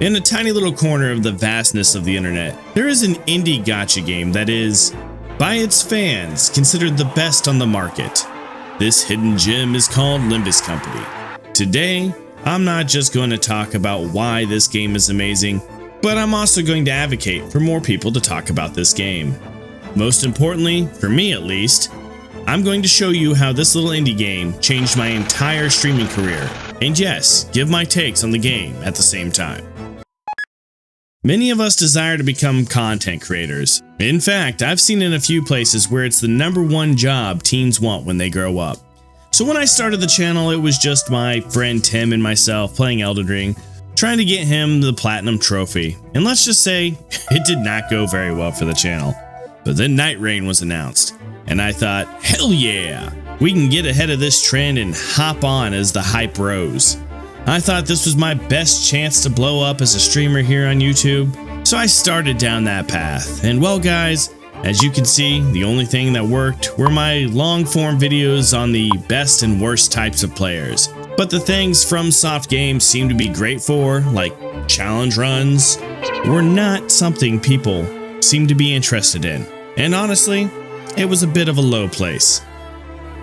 In a tiny little corner of the vastness of the internet, there is an indie gacha game that is, by its fans, considered the best on the market. This hidden gem is called Limbus Company. Today, I'm not just going to talk about why this game is amazing, but I'm also going to advocate for more people to talk about this game. Most importantly, for me at least, I'm going to show you how this little indie game changed my entire streaming career, and yes, give my takes on the game at the same time. Many of us desire to become content creators. In fact, I've seen in a few places where it's the #1 job teens want when they grow up. So when I started the channel, it was just my friend Tim and myself playing Elden Ring, trying to get him the Platinum Trophy. And let's just say, it did not go very well for the channel. But then Night Rain was announced, and I thought, hell yeah, we can get ahead of this trend and hop on as the hype rose. I thought this was my best chance to blow up as a streamer here on YouTube, so I started down that path. And well guys, as you can see, the only thing that worked were my long-form videos on the best and worst types of players. But the things FromSoft games seem to be great for, like challenge runs, were not something people seem to be interested in. And honestly, it was a bit of a low place.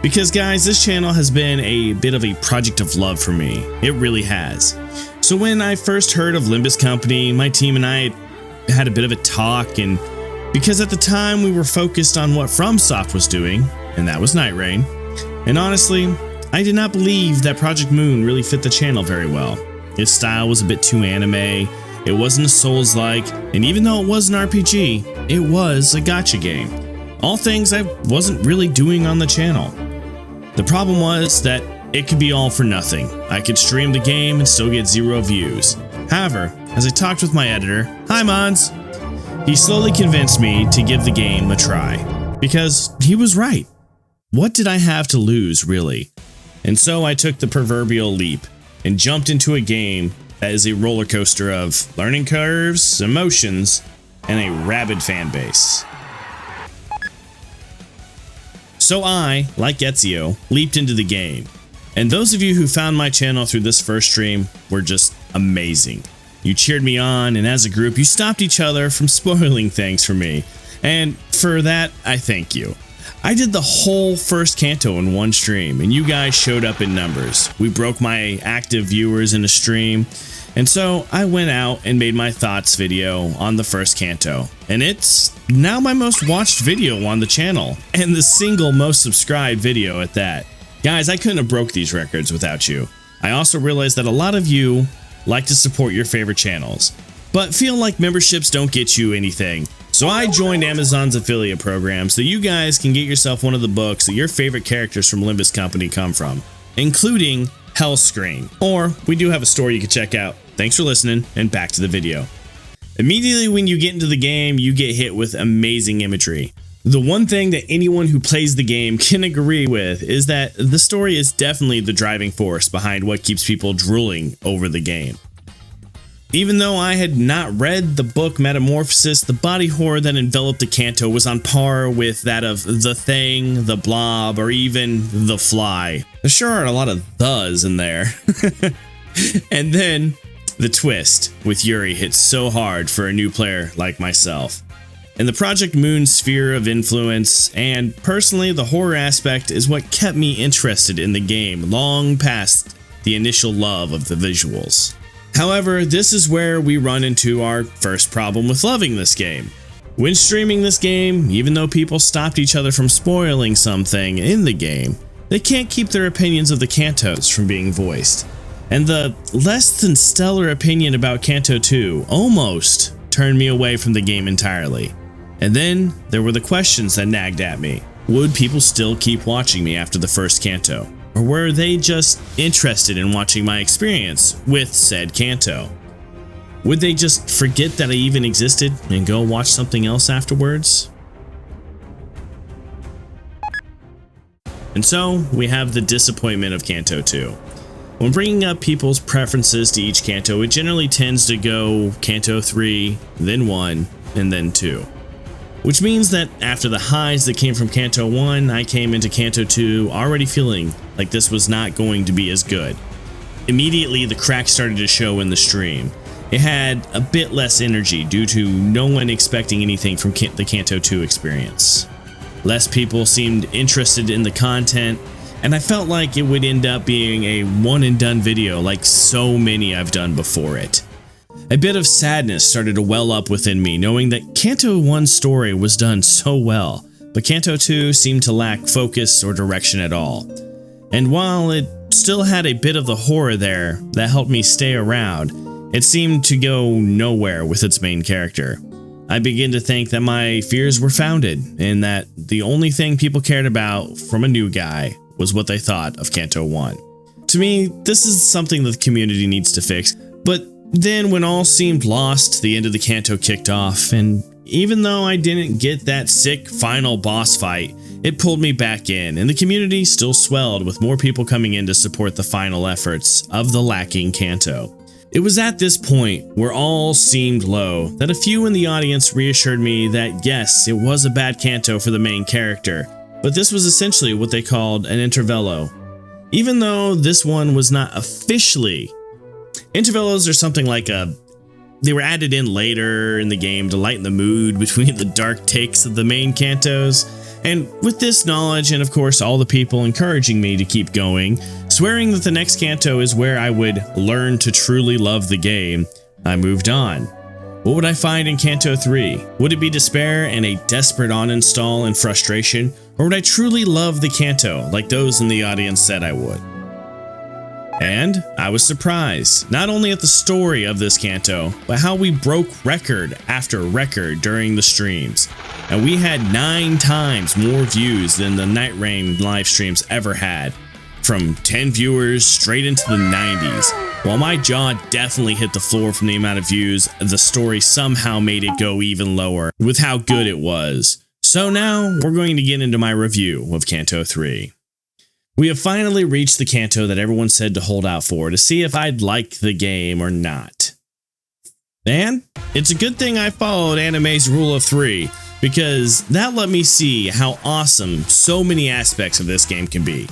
Because guys, this channel has been a bit of a project of love for me. It really has. So when I first heard of Limbus Company, my team and I had a bit of a talk, and because at the time we were focused on what FromSoft was doing, and that was Night Rain, and honestly, I did not believe that Project Moon really fit the channel very well. Its style was a bit too anime, it wasn't a Souls-like, and even though it was an RPG, it was a gacha game. All things I wasn't really doing on the channel. The problem was that it could be all for nothing. I could stream the game and still get 0 views. However, as I talked with my editor, hi Mons, he slowly convinced me to give the game a try. Because he was right. What did I have to lose, really? And so I took the proverbial leap and jumped into a game that is a roller coaster of learning curves, emotions, and a rabid fan base. So I, like 𝐜𝐤𝐬, leaped into the game. And those of you who found my channel through this first stream were just amazing. You cheered me on, and as a group, you stopped each other from spoiling things for me. And for that, I thank you. I did the whole first Kanto in one stream, and you guys showed up in numbers. We broke my active viewers in a stream, and so I went out and made my thoughts video on the first Kanto. And it's now my most watched video on the channel, and the single most subscribed video at that. Guys, I couldn't have broke these records without you. I also realized that a lot of you like to support your favorite channels, but feel like memberships don't get you anything. So I joined Amazon's affiliate program so you guys can get yourself one of the books that your favorite characters from Limbus Company come from, including 𝐜𝐨𝐬𝐿. Or we do have a store you can check out. Thanks for listening, and back to the video. Immediately when you get into the game, you get hit with amazing imagery. The one thing that anyone who plays the game can agree with is that the story is definitely the driving force behind what keeps people drooling over the game. Even though I had not read the book Metamorphosis, the body horror that enveloped the Kanto was on par with that of The Thing, The Blob, or even The Fly. There sure are a lot of thes in there. And then the twist with Yuri hits so hard for a new player like myself. And the Project Moon sphere of influence, and personally the horror aspect, is what kept me interested in the game long past the initial love of the visuals. However, this is where we run into our first problem with loving this game. When streaming this game, even though people stopped each other from spoiling something in the game, they can't keep their opinions of the Kantos from being voiced. And the less than stellar opinion about Kanto 2 almost turned me away from the game entirely. And then there were the questions that nagged at me. Would people still keep watching me after the first Kanto? Or were they just interested in watching my experience with said Kanto? Would they just forget that I even existed and go watch something else afterwards? And so we have the disappointment of Kanto 2. When bringing up people's preferences to each Kanto, it generally tends to go Kanto 3, then 1, and then 2. Which means that after the highs that came from Kanto 1, I came into Kanto 2 already feeling like this was not going to be as good. Immediately, the cracks started to show in the stream, It had a bit less energy due to no one expecting anything from the Kanto 2 experience. Less people seemed interested in the content, and I felt like it would end up being a one-and-done video like so many I've done before it. A bit of sadness started to well up within me, knowing that Kanto 1's story was done so well, but Kanto 2 seemed to lack focus or direction at all. And while it still had a bit of the horror there that helped me stay around, it seemed to go nowhere with its main character. I began to think that my fears were founded, and that the only thing people cared about from a new guy was what they thought of Kanto 1. To me, this is something that the community needs to fix, but then when all seemed lost, the end of the Kanto kicked off, and even though I didn't get that sick final boss fight, it pulled me back in, and the community still swelled with more people coming in to support the final efforts of the lacking Kanto. It was at this point, where all seemed low, that a few in the audience reassured me that yes, it was a bad Kanto for the main character, but this was essentially what they called an intervello. Even though this one was not officially, intervellos are something like they were added in later in the game to lighten the mood between the dark takes of the main Kantos. And with this knowledge, and of course all the people encouraging me to keep going, swearing that the next Kanto is where I would learn to truly love the game, I moved on. What would I find in Kanto 3? Would it be despair and a desperate uninstall and frustration? Or would I truly love the Kanto like those in the audience said I would? And I was surprised, not only at the story of this Kanto, but how we broke record after record during the streams. And we had 9 times more views than the Night Rain live streams ever had, from 10 viewers straight into the 90s. While my jaw definitely hit the floor from the amount of views, the story somehow made it go even lower with how good it was. So now we're going to get into my review of Kanto 3. We have finally reached the Kanto that everyone said to hold out for, to see if I'd like the game or not. And it's a good thing I followed anime's rule of 3, because that let me see how awesome so many aspects of this game can be.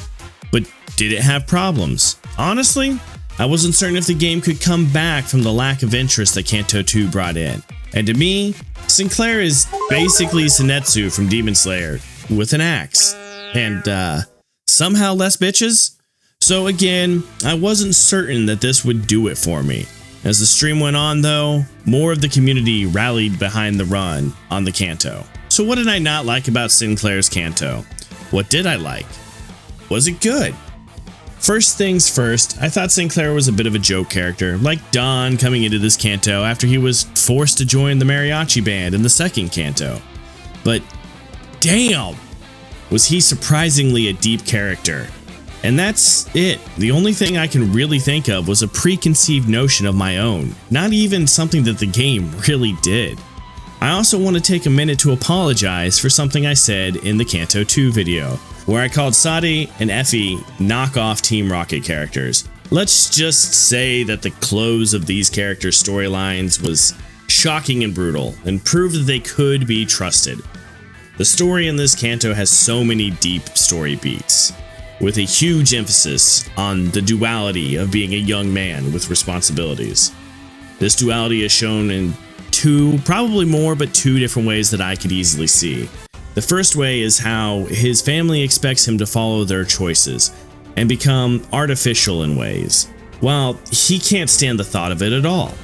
But did it have problems? Honestly, I wasn't certain if the game could come back from the lack of interest that Kanto 2 brought in. And to me, 𝐸𝐴 is basically Zenitsu from Demon Slayer with an axe. And somehow less bitches? So again, I wasn't certain that this would do it for me. As the stream went on though, more of the community rallied behind the run on the Kanto. So what did I not like about 𝐸𝐴's Kanto? What did I like? Was it good? First things first, I thought 𝐸𝐴 was a bit of a joke character, like Don coming into this Kanto after he was forced to join the mariachi band in the second Kanto. But damn, was he surprisingly a deep character. And that's it. The only thing I can really think of was a preconceived notion of my own, not even something that the game really did. I also want to take a minute to apologize for something I said in the Kanto 2 video, where I called 𝐸𝐴 and 𝐸𝐿 knockoff Team Rocket characters. Let's just say that the close of these characters' storylines was shocking and brutal, and proved that they could be trusted. The story in this Kanto has so many deep story beats, with a huge emphasis on the duality of being a young man with responsibilities. This duality is shown in 2, probably more, but 2 different ways that I could easily see. The first way is how his family expects him to follow their choices and become artificial in ways, while he can't stand the thought of it at all.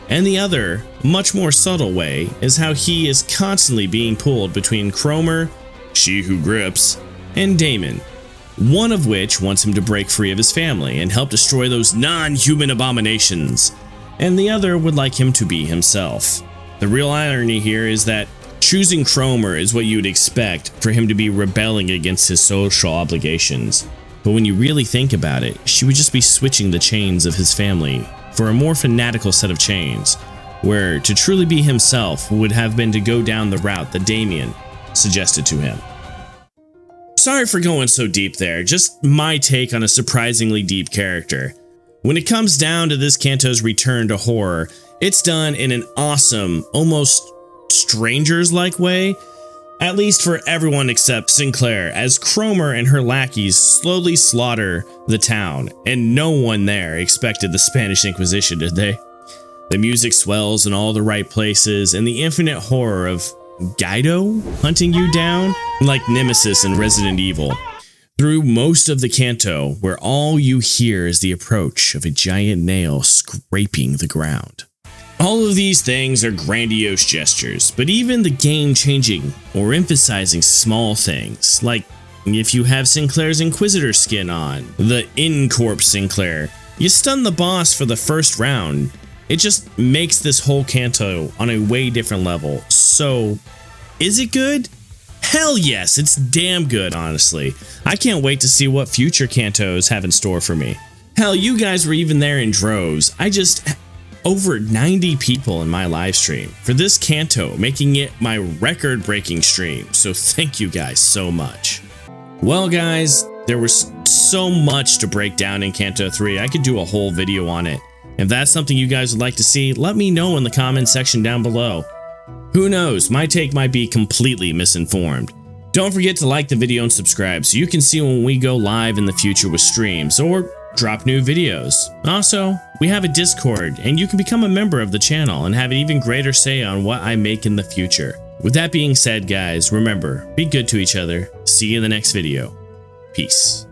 And the other, much more subtle way, is how he is constantly being pulled between Cromer, she who grips, and Damon, one of which wants him to break free of his family and help destroy those non-human abominations, and the other would like him to be himself. The real irony here is that choosing Cromer is what you would expect for him to be rebelling against his social obligations, but when you really think about it, she would just be switching the chains of his family for a more fanatical set of chains, where to truly be himself would have been to go down the route that Damien suggested to him. Sorry for going so deep there, just my take on a surprisingly deep character. When it comes down to this Kanto's return to horror, it's done in an awesome, almost Strangers-like way, at least for everyone except 𝐸𝐴, as Cromer and her lackeys slowly slaughter the town, and no one there expected the Spanish Inquisition, did they? The music swells in all the right places, and the infinite horror of Kaido hunting you down, like Nemesis in Resident Evil, through most of the Kanto, where all you hear is the approach of a giant nail scraping the ground. All of these things are grandiose gestures, but even the game-changing or emphasizing small things, like if you have Sinclair's Inquisitor skin on, the in-corp Sinclair, you stun the boss for the first round. It just makes this whole Kanto on a way different level. So, is it good? Hell yes, it's damn good, honestly. I can't wait to see what future Kantos have in store for me. Hell, you guys were even there in droves. Over 90 people in my live stream for this Kanto, making it my record-breaking stream. So thank you guys so much. Well guys, there was so much to break down in Kanto 3. I could do a whole video on it. If that's something you guys would like to see, let me know in the comments section down below. Who knows, my take might be completely misinformed. Don't forget to like the video and subscribe so you can see when we go live in the future with streams or drop new videos. Also, we have a Discord and you can become a member of the channel and have an even greater say on what I make in the future. With that being said guys, remember, be good to each other. See you in the next video. Peace.